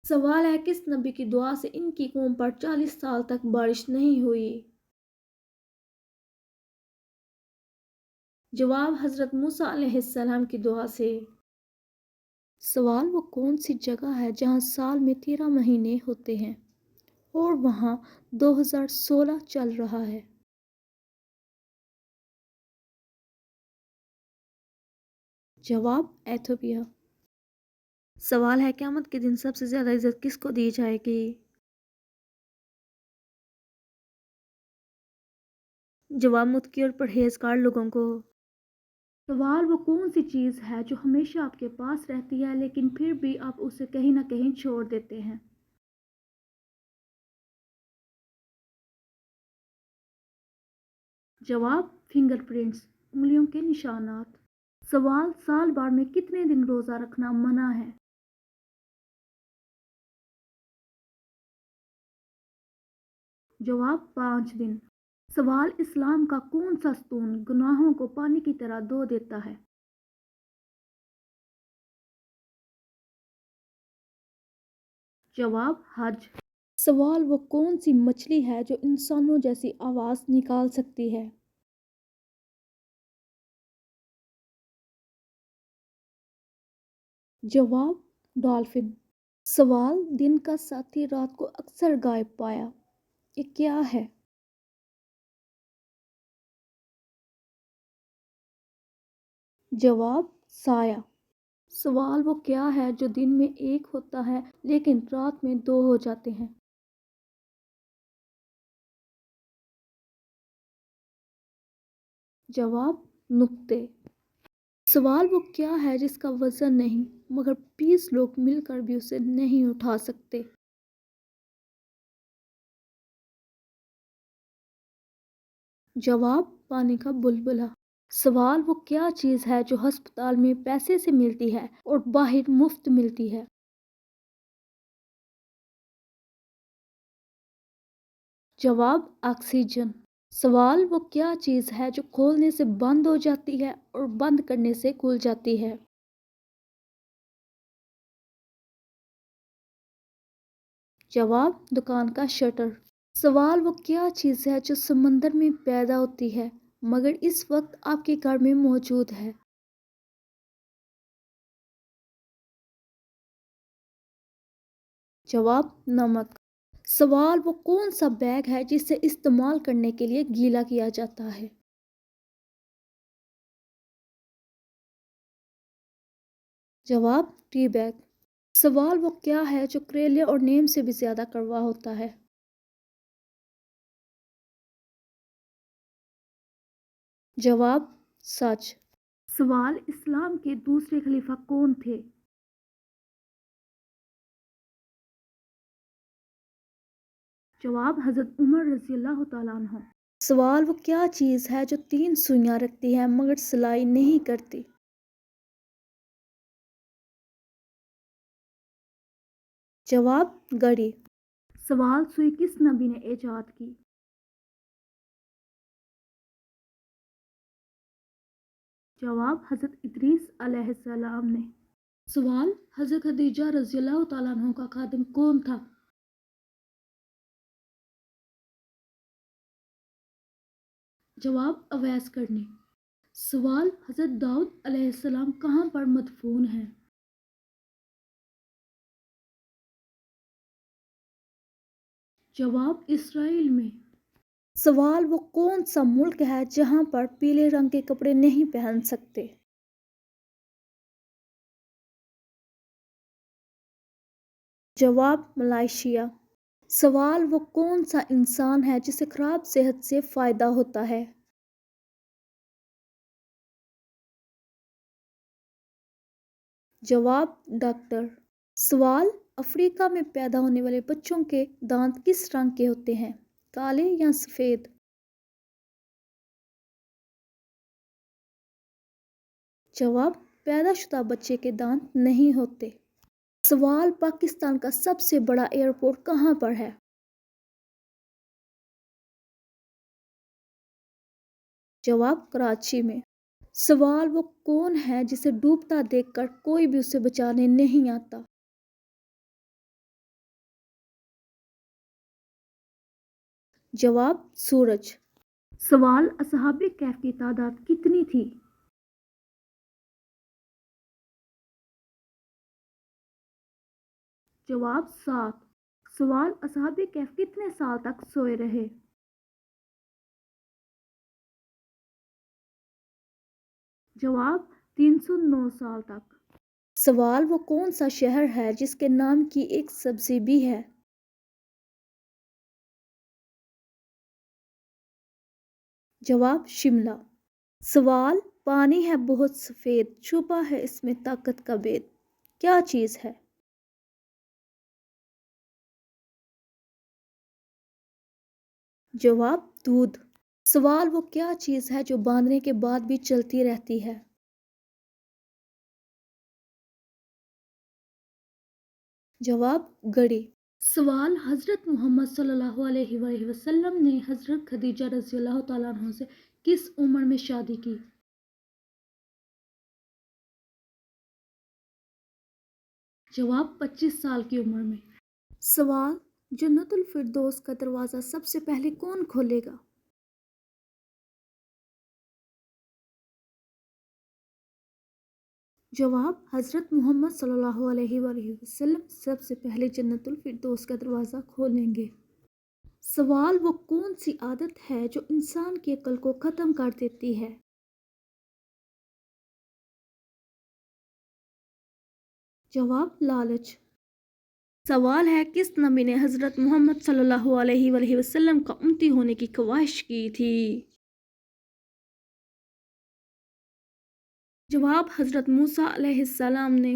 सवाल है किस नबी की दुआ से इनकी कौम पर 40 साल तक बारिश नहीं हुई। जवाब हज़रत मूसा अलैहिस्सलाम की दुआ से। सवाल वो कौन सी जगह है जहाँ साल में 13 महीने होते हैं और वहाँ 2016 चल रहा है। जवाब एथोपिया। सवाल है क़यामत के दिन सबसे ज़्यादा इज्जत किसको दी जाएगी। जवाब मुत्की और परहेजगार लोगों को। सवाल वो कौन सी चीज़ है जो हमेशा आपके पास रहती है लेकिन फिर भी आप उसे कहीं ना कहीं छोड़ देते हैं। जवाब फिंगरप्रिंट्स, उंगलियों के निशानात। सवाल साल भर में कितने दिन रोज़ा रखना मना है। जवाब 5 दिन। सवाल इस्लाम का कौन सा स्तून गुनाहों को पानी की तरह धो देता है। जवाब हज। सवाल वो कौन सी मछली है जो इंसानों जैसी आवाज़ निकाल सकती है। जवाब डॉल्फिन। सवाल दिन का साथी रात को अक्सर गायब पाया, ये क्या है। जवाब साया। सवाल वो क्या है जो दिन में एक होता है लेकिन रात में दो हो जाते हैं। जवाब नुक्ते। सवाल वो क्या है जिसका वजन नहीं मगर 20 लोग मिलकर भी उसे नहीं उठा सकते। जवाब पानी का बुलबुला। सवाल वो क्या चीज़ है जो अस्पताल में पैसे से मिलती है और बाहर मुफ्त मिलती है। जवाब ऑक्सीजन। सवाल वो क्या चीज़ है जो खोलने से बंद हो जाती है और बंद करने से खुल जाती है। जवाब दुकान का शटर। सवाल वो क्या चीज़ है जो समंदर में पैदा होती है मगर इस वक्त आपके घर में मौजूद है। जवाब नमक। सवाल वो कौन सा बैग है जिसे इस्तेमाल करने के लिए गीला किया जाता है। जवाब टी बैग। सवाल वो क्या है जो करेले और नीम से भी ज़्यादा कड़वा होता है। जवाब सच। सवाल इस्लाम के दूसरे खलीफा कौन थे। जवाब हज़रत उमर रज़ियल्लाहु तआला अन्हु। सवाल वो क्या चीज़ है जो 3 सुइयां रखती है मगर सिलाई नहीं करती। जवाब घड़ी। सवाल सुई किस नबी ने ईजाद की। जवाब हज़रत इदरीस अलैहिस्सलाम ने। सवाल हज़रत खदीजा रज़ियल्लाहु तआला अन्हा का खादिम कौन था। जवाब अवैस करनी। सवाल हज़रत दाऊद अलैहिस्सलाम कहाँ पर मदफून हैं। जवाब इसराइल में। सवाल वो कौन सा मुल्क है जहाँ पर पीले रंग के कपड़े नहीं पहन सकते। जवाब मलाइशिया। सवाल वो कौन सा इंसान है जिसे खराब सेहत से फ़ायदा होता है। जवाब डॉक्टर। सवाल अफ्रीका में पैदा होने वाले बच्चों के दांत किस रंग के होते हैं, काले या सफ़ेद। जवाब पैदाशुदा बच्चे के दांत नहीं होते। सवाल पाकिस्तान का सबसे बड़ा एयरपोर्ट कहाँ पर है। जवाब कराची में। सवाल वो कौन है जिसे डूबता देखकर कोई भी उसे बचाने नहीं आता। جواب سورج۔ سوال اصحاب کہف کی تعداد کتنی تھی؟ جواب 7۔ سوال اصحاب کہف کتنے سال تک سوئے رہے؟ جواب 309 سال تک۔ سوال وہ کون سا شہر ہے جس کے نام کی ایک سبزی بھی ہے؟ جواب شملہ۔ سوال پانی ہے بہت سفید، چھپا ہے اس میں طاقت کا بید، کیا چیز ہے؟ جواب دودھ۔ سوال وہ کیا چیز ہے جو باندھنے کے بعد بھی چلتی رہتی ہے؟ جواب گھڑی۔ سوال حضرت محمد صلی اللہ علیہ وآلہ وسلم نے حضرت خدیجہ رضی اللہ تعالیٰ عنہ سے کس عمر میں شادی کی؟ جواب 25 سال کی عمر میں۔ سوال جنت الفردوس کا دروازہ سب سے پہلے کون کھولے گا؟ جواب حضرت محمد صلی اللہ علیہ وآلہ وسلم سب سے پہلے جنت الفردوس کا دروازہ کھولیں گے۔ سوال وہ کون سی عادت ہے جو انسان کی عقل کو ختم کر دیتی ہے؟ جواب لالچ۔ سوال ہے کس نبی نے حضرت محمد صلی اللہ علیہ وآلہ وسلم کا امتی ہونے کی خواہش کی تھی؟ جواب حضرت موسیٰ علیہ السلام نے۔